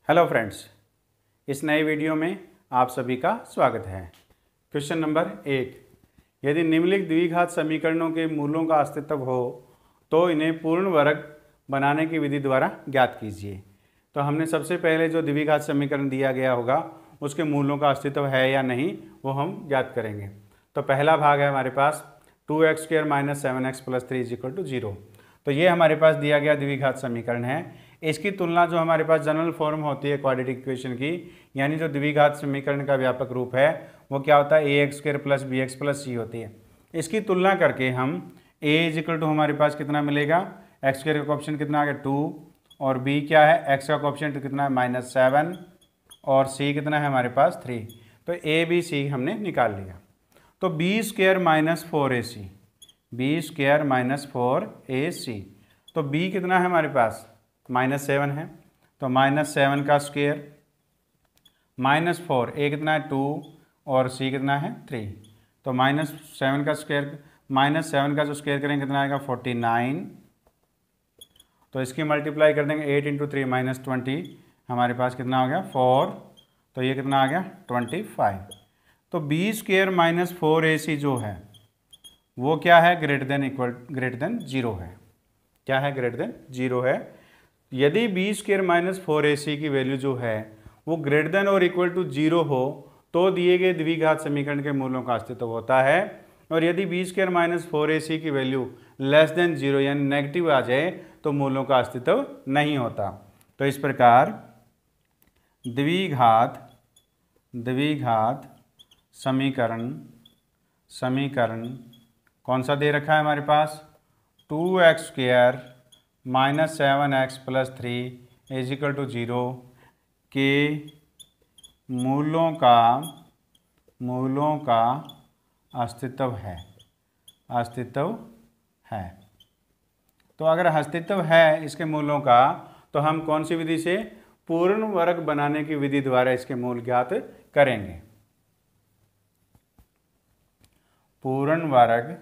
Hello friends, इस नए video में आप सभी का स्वागत है। क्वेश्चन नंबर 1, यदि निम्नलिखित द्विघात समीकरणों के मूलों का अस्तित्व हो तो इन्हें पूर्ण वर्ग बनाने की विधि द्वारा ज्ञात कीजिए। तो हमने सबसे पहले जो द्विघात समीकरण दिया गया होगा उसके मूलों का अस्तित्व है या नहीं वो हम ज्ञात करेंगे। तो पहला भाग है हमारे पास 2x² - 7x + 3 = 0। तो ये हमारे पास दिया गया द्विघात समीकरण है। इसकी तुलना जो हमारे पास जनरल फॉर्म होती है क्वाड्रेटिक इक्वेशन की, यानी जो द्विघात समीकरण का व्यापक रूप है वो क्या होता है, ax² + bx + c होती है। इसकी तुलना करके हम a = हमारे पास कितना मिलेगा, x² का कोएफिशिएंट कितना आ गया 2, और b क्या है, x का कोएफिशिएंट कितना है -7, और c कितना है हमारे पास 3। तो a b c हमने निकाल लिया। तो b² - 4ac, b² - 4ac, तो b कितना है हमारे पास -7 है, तो -7 का स्क्वायर -4, a कितना है 2 और c कितना है 3। तो -7 का स्क्वायर, -7 का जो स्क्वायर करेंगे कितना आएगा 49। तो इसकी मल्टीप्लाई कर देंगे 8 × 3 - 20, हमारे पास कितना हो गया 4। तो ये कितना आ गया 25। तो b² - 4ac जो है वो क्या है, ग्रेटर देन 0 है। क्या है, ग्रेटर देन 0 है। यदि b² - 4ac की वैल्यू जो है वो ग्रेटर देन और इक्वल टू 0 हो तो दिए गए द्विघात समीकरण के मूलों का अस्तित्व होता है। और यदि b² - 4ac की वैल्यू लेस देन 0 यानी नेगेटिव आ जाए तो मूलों का अस्तित्व नहीं होता। तो इस प्रकार द्विघात समीकरण कौन सा दे रखा है हमारे पास, 2x² - 7x + 3 = 0 के मूलों का अस्तित्व है। तो अगर अस्तित्व है इसके मूलों का तो हम कौन सी विधि से, पूर्ण वर्ग बनाने की विधि द्वारा इसके मूल ज्ञात करेंगे। पूर्ण वर्ग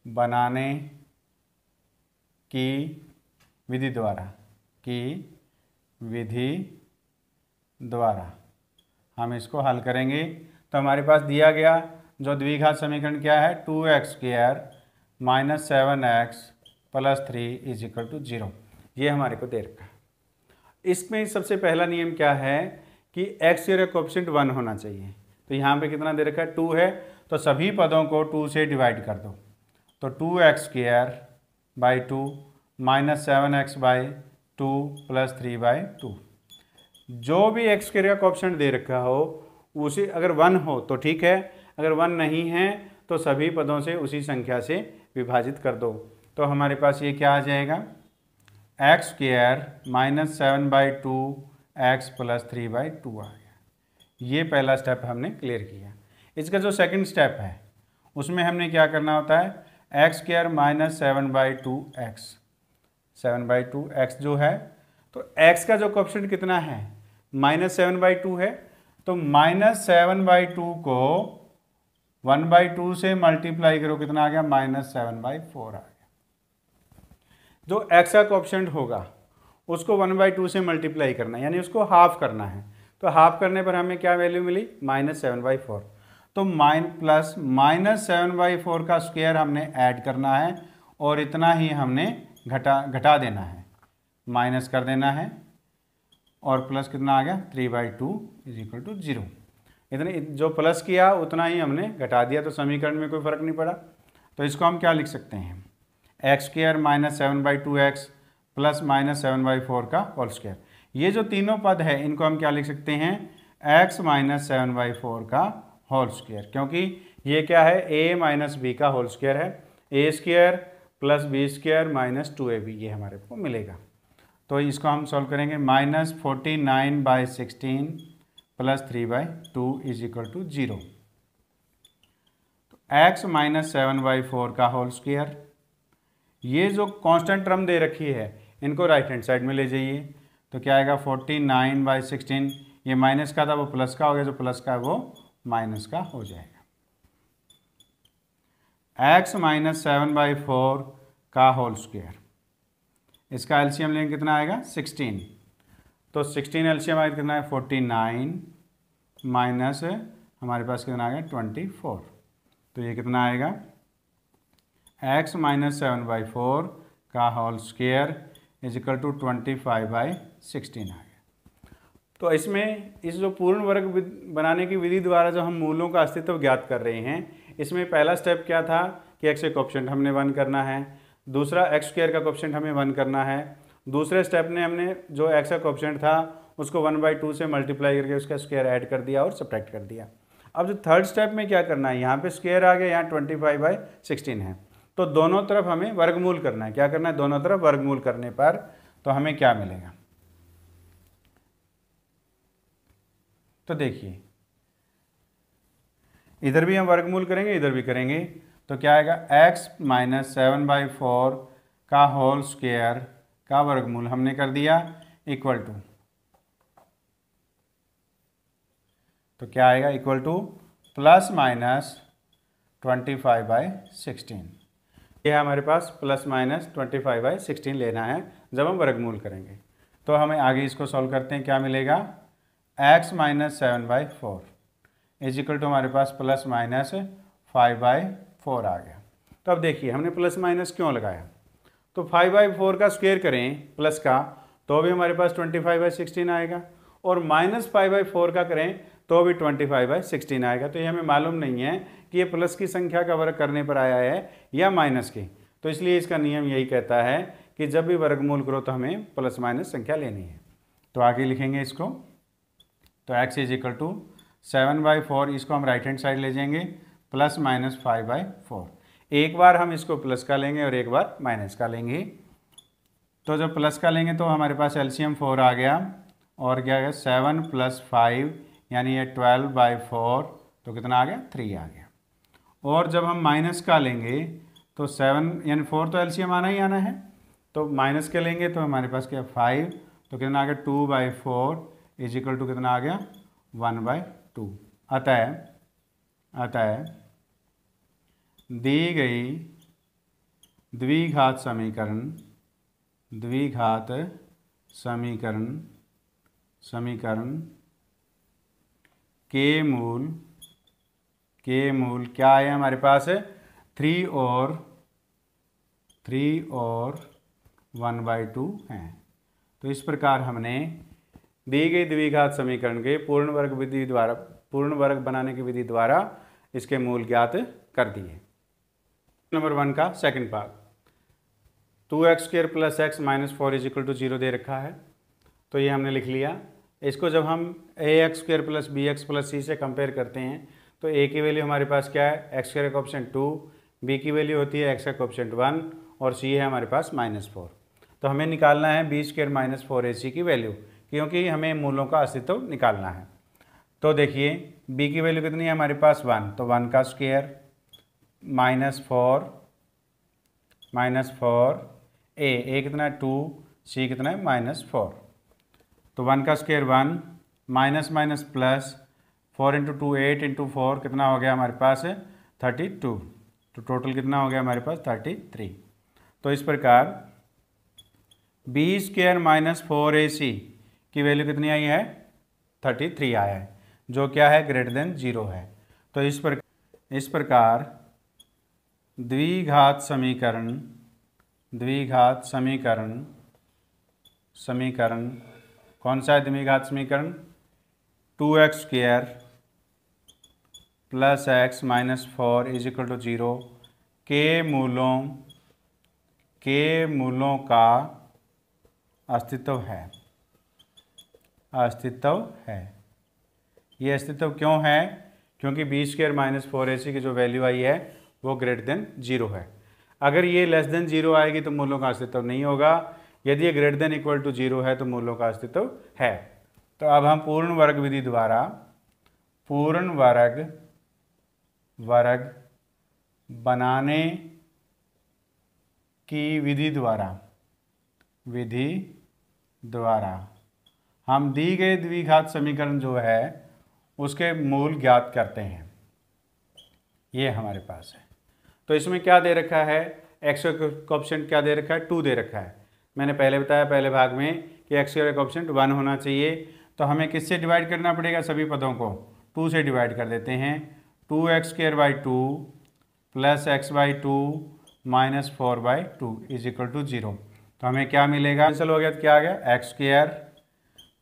बनाने की विधि द्वारा हम इसको हल करेंगे। तो हमारे पास दिया गया जो द्विघात समीकरण क्या है, 2x² - 7x + 3 = 0। ये हमारे को दे रखा है। इसमें सबसे पहला नियम क्या है कि x का कोएफिशिएंट 1 होना चाहिए। तो यहाँ पे कितना दे रखा है 2 है, तो सभी पदों को 2 से डिवाइड कर दो। तो 2x² / 2 - 7x/2 + 3/2। जो भी x² का कोएफिशिएंट दे रखा हो उसी, अगर 1 हो तो ठीक है, अगर 1 नहीं है तो सभी पदों से उसी संख्या से विभाजित कर दो। तो हमारे पास ये क्या आ जाएगा, x² - 7/2x + 3/2 आ गया। ये पहला स्टेप हमने क्लियर किया। इसका जो सेकंड स्टेप है उसमें हमने क्या करना होता है, x² - 7/2x, 7/2x जो है, तो x का जो कोएफिशिएंट कितना है -7/2 है, तो -7/2 को 1/2 से मल्टीप्लाई करो, कितना आ गया -7/4 आ गया। जो x का कोएफिशिएंट होगा उसको 1/2 से मल्टीप्लाई करना है, यानी उसको हाफ करना है। तो हाफ करने पर हमें क्या वैल्यू मिली -7/4। तो प्लस -7/4 का स्क्वायर हमने ऐड करना है और इतना ही हमने घटा देना है, माइनस कर देना है, और प्लस कितना आ गया 3/2 = 0। इतने जो प्लस किया उतना ही हमने घटा दिया, तो समीकरण में कोई फर्क नहीं पड़ा। तो इसको हम क्या लिख सकते हैं, x² - 7/2x + -7/4 का होल स्क्वायर। ये जो तीनों पद है इनको हम क्या लिख सकते हैं, x - 7/4 का होल स्क्वायर, क्योंकि ये क्या है a - b का होल स्क्वायर है। a² + b² - 2ab ये हमारे को मिलेगा। तो इसको हम सॉल्व करेंगे, -49/16 + 3/2 = 0। तो x - 7/4 का होल स्क्वायर, ये जो कांस्टेंट टर्म दे रखी है इनको राइट हैंड साइड में ले जाइए। तो क्या आएगा 49/16, ये माइनस का था वो प्लस का हो गया, जो प्लस का है वो माइनस का हो जाएगा। x - 7/4 का होल स्क्वायर, इसका एलसीएम लेंगे कितना आएगा 16, तो 16 एलसीएम आएगा कितना है 49 माइनस हमारे पास कितना आ गया 24, तो ये कितना आएगा x माइनस 7/4 का whole square is equal to 25/16 आ गया। तो इसमें इस जो पूर्ण वर्ग बनाने की विधि द्वारा जो हम मूलों का अस्तित्व ज्ञात कर रहे हैं, इसमें पहला स्टेप क्या था कि x का कोएफिशिएंट हमने 1 करना है, दूसरा x स्क्वायर का कोएफिशिएंट हमें 1 करना है, दूसरे स्टेप ने हमने जो x का कोएफिशिएंट था उसको 1/2 से मल्टीप्लाई करके उसका स्क्वायर ऐड कर दिया और सब्ट्रैक्ट कर दिया। अब जो थर्ड स्टेप में क्या करना है, यहाँ पे स्क्वायर आ गया, यहाँ 25/16 है, तो दोनों तरफ हमें वर्गमूल करना है। क्या करना है, दोनों तरफ वर्गमूल करने पर तो हमें क्या मिलेगा, तो देखिए इधर भी हम वर्गमूल करेंगे, इधर भी करेंगे, तो क्या आएगा x माइनस 7/4 का होल स्क्वायर का वर्गमूल हमने कर दिया इक्वल टू, तो क्या आएगा इक्वल टू प्लस माइनस 25/16। ये हमारे पास प्लस माइनस 25/16 लेना है जब हम वर्गमूल करेंगे। तो हमें आगे इसको सॉल्व करते हैं, क्या मिलेगा x minus 7/4 is equal to हमारे पास प्लस माइनस 5/4 आ गया। तो अब देखिए हमने प्लस माइनस क्यों लगाया, तो 5/4 का स्क्वायर करें प्लस का तो भी हमारे पास 25/16 आएगा, और माइनस 5/4 का करें तो भी 25/16 आएगा। तो ये हमें मालूम नहीं है कि ये प्लस की संख्या का वर्ग करने पर आया है या माइनस की, तो इसलिए इसका नियम यही कहता है कि जब भी वर्गमूल करो तो हमें प्लस माइनस संख्या लेनी है। तो आगे लिखेंगे इसको, तो x इज इक्वल टू 7/4, इसको हम राइट हैंड साइड ले जाएंगे, प्लस माइनस 5/4। एक बार हम इसको प्लस का लेंगे और एक बार माइनस का लेंगे। तो जब प्लस का लेंगे तो हमारे पास एलसीएम 4 आ गया, और क्या आ गया 7 + 5 यानी ये 12/4, तो कितना आ गया 3 आ गया। और जब हम माइनस का लेंगे तो 7 यानी 4 तो एलसीएम आना ही आना है, तो माइनस के लेंगे तो हमारे पास क्या 5, तो कितना आ गया 2/4 इज इक्वल टू कितना आ गया 1/2। अतः दी गई द्विघात समीकरण के मूल क्या है हमारे पास 3 और 1/2 हैं। तो इस प्रकार हमने दी गई द्विघात समीकरण के पूर्ण वर्ग बनाने की विधि द्वारा इसके मूल ज्ञात कर दिए। नंबर 1 का second part, 2x² + x - 4 is equal to 0 दे रखा है, तो ये हमने लिख लिया। इसको जब हम ax² + bx + c से कंपेयर करते हैं तो a की वैल्यू हमारे पास क्या है x² का कोएफिशिएंट 2, b की वैल्यू होती है x का कोएफिशिएंट 1 और c है हमारे पास -4। तो हमें निकालना है b² - 4ac की वैल्यू, क्योंकि हमें मूलों का अस्तित्व निकालना है। तो देखिए b की वैल्यू कितनी है हमारे पास 1, तो 1 का स्क्वायर -4 a कितना है 2, c कितना है -4, तो 1 का स्क्वायर 1 माइनस प्लस 4 × 2 8 × 4 कितना हो गया हमारे पास 32, तो टोटल कितना हो गया हमारे पास 33। तो इस प्रकार b² - 4ac की वैल्यू कितनी आई है 33 आया है, जो क्या है ग्रेटर देन 0 है। तो इस प्रकार द्विघात समीकरण कौन सा है द्विघात समीकरण 2x² + x - 4 is equal to 0 के मूलों का अस्तित्व है। ये अस्तित्व क्यों है, क्योंकि b² - 4ac की जो वैल्यू आई है वो ग्रेटर देन 0 है। अगर ये लेस देन 0 आएगी तो मूलों का अस्तित्व नहीं होगा, यदि ये ग्रेटर देन इक्वल टू 0 है तो मूलों का अस्तित्व है। तो अब हम पूर्ण वर्ग विधि द्वारा वर्ग बनाने की विधि द्वारा हम दी गई द्विघात समीकरण जो है उसके मूल ज्ञात करते हैं। ये हमारे पास है। तो इसमें क्या दे रखा है, x का कोएफिशिएंट क्या दे रखा है 2 दे रखा है, मैंने पहले बताया पहले भाग में कि एक्स स्क्वायर का कोएफिशिएंट 1 होना चाहिए। तो हमें किससे डिवाइड करना पड़ेगा? सभी पदों को 2 से डिवाइड कर देते हैं। 2x² 2 plus x/2 minus 4/2 is equal to 0। तो हमें क्या मिलेगा? कैंसिल हो गया तो क्या आ गया? x²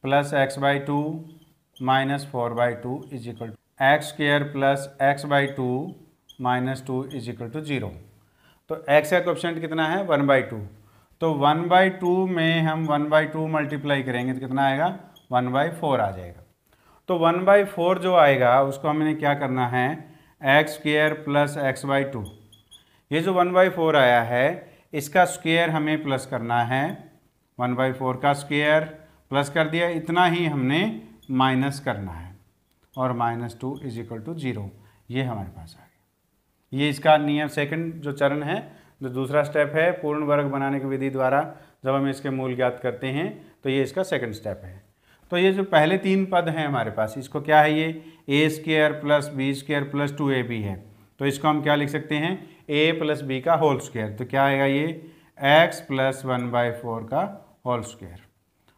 plus x/2 minus 4/2 is equal to x² plus x/2 minus 2 is equal to 0। तो x का कोएफिशिएंट कितना है? 1/2। तो 1/2 में हम 1/2 मल्टीप्लाई करेंगे तो कितना आएगा? 1/4 आ जाएगा। तो 1/4 जो आएगा उसको हमने क्या करना है? x² प्लस x/2, ये जो 1/4 आया है इसका स्क्वायर हमें प्लस करना है। 1/4 का स्क्वायर प्लस कर दिया, इतना ही हमने माइनस करना है और -2 इज इक्वल टू 0। ये हमारे पास आ गया। ये इसका नियम सेकंड जो चरण है, जो दूसरा स्टेप है पूर्ण वर्ग बनाने की विधि द्वारा जब हम इसके मूल ज्ञात करते हैं, तो ये इसका सेकंड स्टेप है। तो ये जो पहले 3 पद हैं हमारे पास, इसको क्या है? ये a² plus b² plus 2ab है। तो इसको हम क्या लिख सकते हैं? a प्लस b का होल स्क्वायर। तो क्या आएगा? ये x प्लस 1/4 का होल स्क्वायर।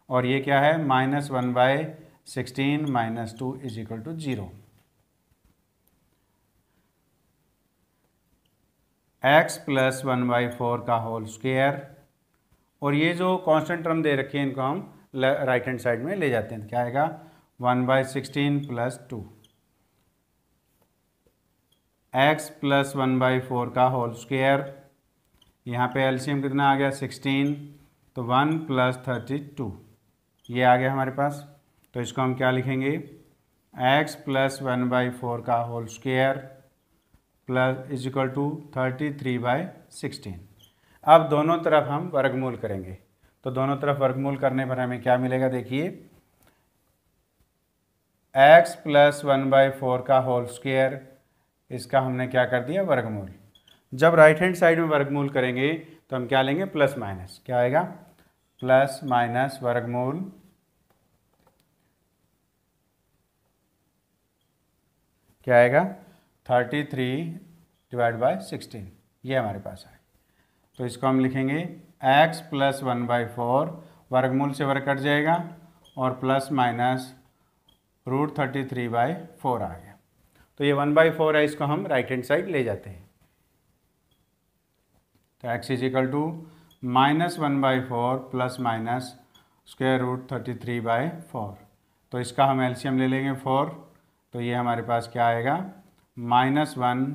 और ये क्या है? -1/16 minus 2 is equal to 0। x plus 1/4 का होल स्क्वायर। और ये जो कांस्टेंट टर्म दे रखे हैं इनको हम राइट हैंड साइड में ले जाते हैं। क्या आएगा? 1/16 प्लस 2। x प्लस 1/4 का होल स्क्वायर। यहाँ पे एलसीएम कितना आ गया? 16। तो 1 प्लस 32 ये आ गया हमारे पास। तो इसको हम क्या लिखेंगे? x प्लस 1/4 का whole square plus is equal to 33/16। अब दोनों तरफ हम वर्गमूल करेंगे। तो दोनों तरफ वर्गमूल करने पर हमें क्या मिलेगा? देखिए, x प्लस 1/4 का होल स्क्वायर, इसका हमने क्या कर दिया? वर्गमूल। जब राइट हैंड साइड में वर्गमूल करेंगे तो हम क्या लेंगे? Plus minus. क्या आएगा? प्लस माइनस वर्गमूल क्या आएगा? 33/16 ये हमारे पास है। तो इसको हम लिखेंगे x प्लस 1/4, वर्गमूल से वर्ग कट जाएगा और प्लस माइनस √33/4 आ गया। तो ये 1/4 है, इसको हम राइट हैंड साइड ले जाते हैं। तो x is equal to -1/4 plus minus √33/4। तो इसका हम एलसीएम ले लेंगे 4। तो ये हमारे पास क्या आएगा? -1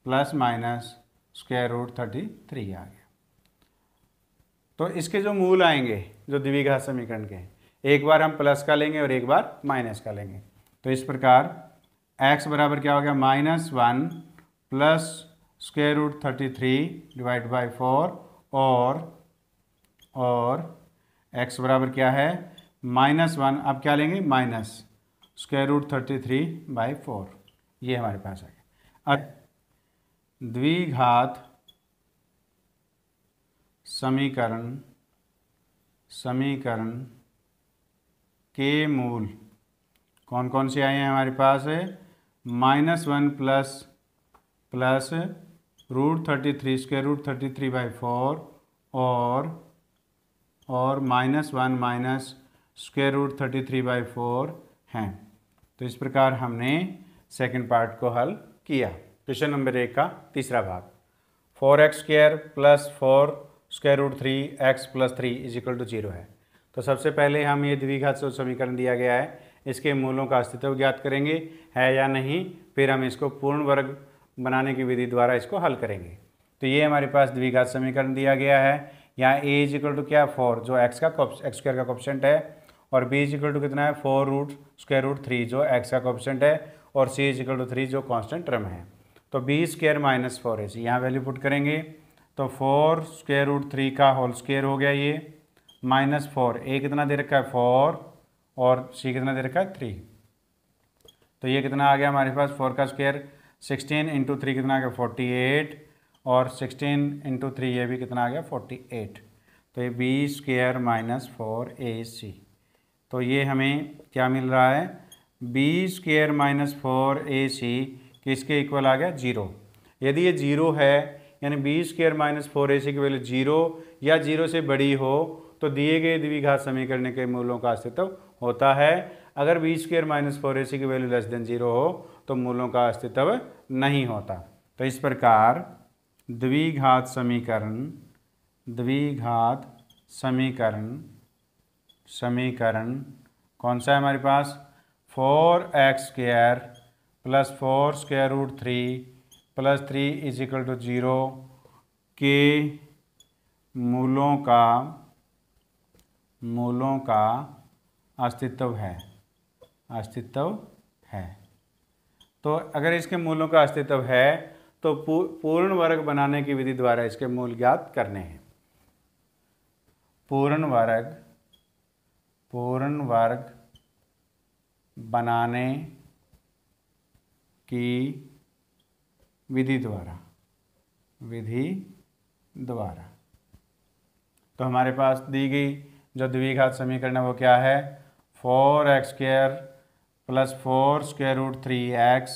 प्लस माइनस √33 आ गया। तो इसके जो मूल आएंगे जो द्विघात समीकरण के, एक बार हम प्लस का लेंगे और एक बार माइनस का लेंगे। तो इस प्रकार x बराबर क्या हो गया? -1 प्लस √33/4 और x बराबर क्या है? -1। अब क्या लेंगे? माइनस √33/4। ये हमारे पास आ गया। अब द्विघात समीकरण के मूल कौन कौन से आए हैं हमारे पास? -1 प्लस √33/4 और -1 माइनस √33/4 हैं। तो इस प्रकार हमने सेकंड पार्ट को हल किया। क्वेश्चन नंबर 1 का तीसरा भाग। 4x² plus 4√3x plus 3 is equal to 0 है। तो सबसे पहले हम ये द्विघात समीकरण दिया गया है, इसके मूलों का अस्तित्व ज्ञात करेंगे है या नहीं, फिर हम इसको पूर्ण वर्ग बनाने की विधि द्वारा इसको हल करेंगे। तो ये हमारे पास द्विघात समीकरण दिया गया है। यहाँ a इज इक्वल टू क्या? 4 जो x स्क्वायर का कोएफिशिएंट है, और b इज इक्वल टू कितना है? 4√3 जो x का कोएफिशिएंट है, और c इज इक्वल टू 3 जो कांस्टेंट टर्म है। तो b² माइनस 4ac यहाँ वैल्यू पुट करेंगे तो 4√3 का होल स्क्वायर हो गया ये, -4, a कितना दे रखा है? 4 और c कितना दे रखा है? 3। तो ये कितना आ गया हमारे पास? 4 का स्क्वायर 16 इंटू 3 कितना आ गया? 48, और 16 इंटू 3 ये भी कितना आ गया? 48। तो ये b² माइनस 4ac। तो ये हमें क्या मिल रहा है? b² माइनस 4ac किसके इक्वल आ गया? 0। यदि ये 0 है यानी बी स्क्वायर माइनस 4ac की वैल्यू 0 या 0 से बड़ी हो तो दिए गए द्विघात समीकरण के मूलों का अस्तित्व होता है। अगर बी स्क्वायर माइनस 4ac की वैल्यू लेस देन 0 हो तो मूलों का अस्तित्व नहीं होता। तो इस प्रकार द्विघात समीकरण कौन सा है हमारे पास, 4x² plus 4 square root 3 plus 3 is equal to 0 के मूलों का अस्तित्व है। तो अगर इसके मूलों का अस्तित्व है तो पूर्ण वर्ग बनाने की विधि द्वारा इसके मूल ज्ञात करने हैं। पूर्ण वर्ग बनाने की विधि द्वारा तो हमारे पास दी गई जो द्विघात समीकरण है वो क्या है, 4x² plus 4 square root 3x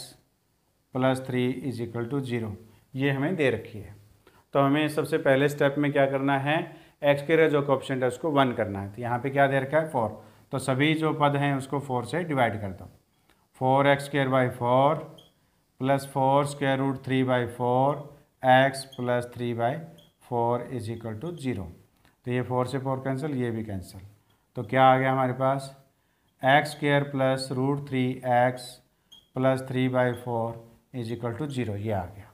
plus 3 is equal to 0, ये हमें दे रखी है। तो हमें सबसे पहले स्टेप में क्या करना है, x के जो कोएफिशिएंट है उसको 1 करना है। तो यहाँ पे क्या दे रखा है 4, तो सभी जो पद हैं उसको 4 से डिवाइड कर दो। 4x² 4 plus 4 square root 3/4 x plus 3/4 is equal to 0। तो ये 4 से 4 कैंसिल, ये भी कैंसिल। तो क्या आ गया हमारे पास, x² plus root 3x plus 3/4 is equal to 0, ये आ गया।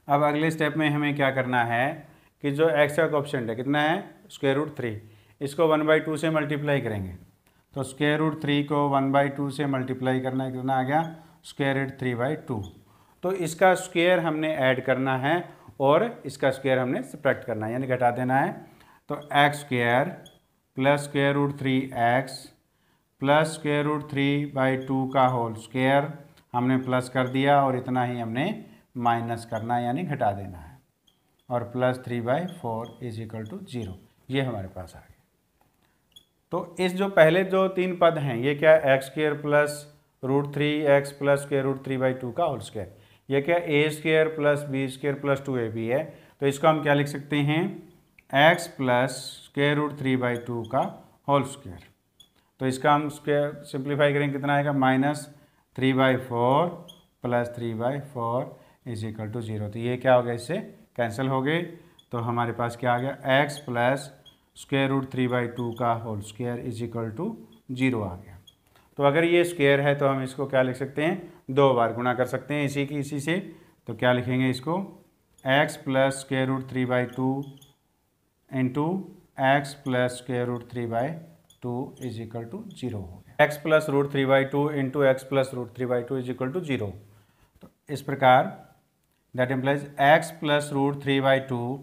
अब अगले स्टेप में हमें क्या करना है कि जो x का कोएफिशिएंट है कितना है, स्क्वायर रूट 3, इसको 1/2 से मल्टीप्लाई करेंगे। तो स्क्वायर रूट 3 को 1/2 से मल्टीप्लाई करना है, कितना आ गया, स्क्वायर रूट 3/2। तो इसका स्क्वायर हमने ऐड करना है और इसका स्क्वायर हमने सब्ट्रैक्ट करना है, यानी घटा देना है। तो x² plus square root 3x plus square root 3/2 का होल स्क्वायर हमने प्लस कर दिया और इतना ही हमने माइनस करना है, यानी घटा देना है, और प्लस 3/4 इज इक्वल टू 0, ये हमारे पास आ गया। तो इस जो पहले जो 3 पद हैं ये क्या है, x² plus root 3x plus square root 3/2 का होल स्क्वायर, ये क्या a² plus b² plus 2ab है। तो इसको हम क्या लिख सकते हैं, x प्लस स्क्वायर रूट 3/2 का होल स्क्वायर। तो इसका हम स्क्वायर सिंप्लीफाई करेंगे, कितना आएगा, minus 3/4 plus 3/4 is equal to 0। तो ये क्या हो गया, इससे कैंसिल हो गए। तो हमारे पास क्या आ गया, x प्लस स्क्वायर रूट 3/2 का whole square is equal to 0 आ गया। तो अगर ये स्क्वायर है तो हम इसको क्या लिख सकते हैं, 2 बार गुणा कर सकते हैं इसी से। तो क्या लिखेंगे इसको, x plus square root 3/2 into x plus square root 3/2 is equal to 0 हो गया। x plus root 3/2 into x plus root 3/2 is equal to 0। तो इस प्रकार that implies x plus root 3/2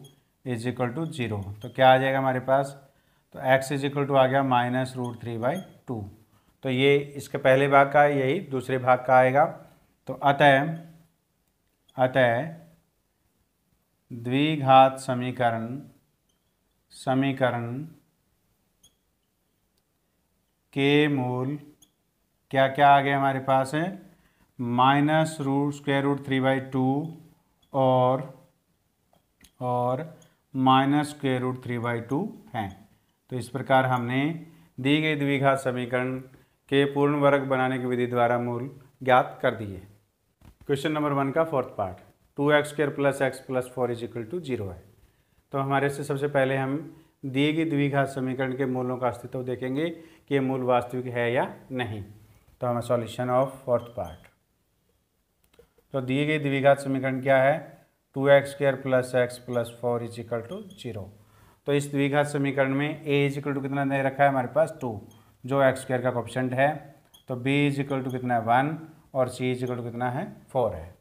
is equal to 0। तो क्या आ जाएगा हमारे पास, तो x इज इक्वल टू आ गया माइनस रूट 3/2। तो ये इसके पहले भाग का है, यही दूसरे भाग का आएगा। तो अतः द्विघात समीकरण के मूल क्या क्या आ गए हमारे पास है, माइनस रूट स्क्वायर रूट 3/2 और माइनस स्क्वायर रूट 3/2 हैं। तो इस प्रकार हमने दी गई द्विघात समीकरण के पूर्ण वर्ग बनाने की विधि द्वारा मूल ज्ञात कर दिए। क्वेश्चन नंबर 1 का 4th part, 2x² plus x plus 4 is equal to 0 है। तो हमारे से सबसे पहले हम दिए गई द्विघात समीकरण के मूलों का अस्तित्व देखेंगे कि ये मूल वास्तविक है या नहीं। तो हमें सॉल्यूशन ऑफ 4th पार्ट, तो दिए गई द्विघात समीकरण क्या है, 2x² plus x plus 4 is equal to 0। तो इस द्विघात समीकरण में a इज इक्वल टू कितना दे रखा है हमारे पास 2, जो x² का कोएफिशिएंट है। तो b इज इक्वल टू कितना है 1 और c इज इक्वल टू कितना है 4 है।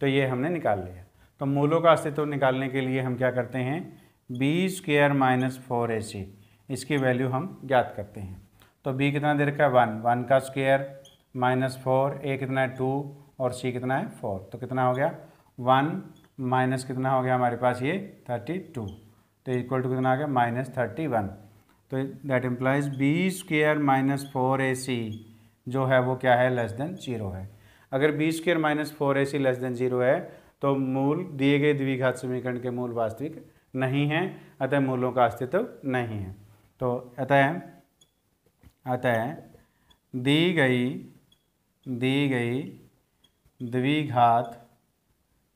तो ये हमने निकाल लिया। तो मूलों का अस्तित्व निकालने के लिए हम क्या करते हैं, b² माइनस 4ac इसकी वैल्यू हम ज्ञात करते हैं। तो b कितना दे रखा है 1 का स्क्वायर माइनस 4, a कितना है 2 और c कितना है 4। तो कितना हो गया 1 माइनस कितना हो गया हमारे पास ये 32, तो इक्वल टू कितना आ गया माइनस 31। तो that implies b² minus 4ac जो है वो क्या है, लेस देन 0 है। अगर b² minus 4ac less than 0 है तो मूल दिए गए द्विघात समीकरण के मूल वास्तविक नहीं हैं, अतः मूलों का अस्तित्व नहीं है। तो अतः दी गई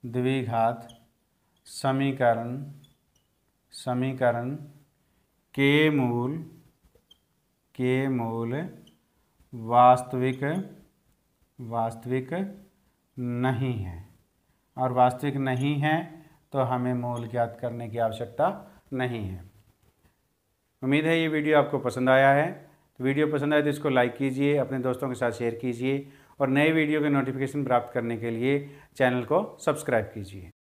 द्विघात समीकरण के मूल वास्तविक नहीं है, और वास्तविक नहीं है तो हमें मूल ज्ञात करने की आवश्यकता नहीं है। उम्मीद है ये वीडियो आपको पसंद आया है। तो वीडियो पसंद आए तो इसको लाइक कीजिए, अपने दोस्तों के साथ शेयर कीजिए, और नए वीडियो के नोटिफिकेशन प्राप्त करने के लिए चैनल को सब्सक्राइब कीजिए।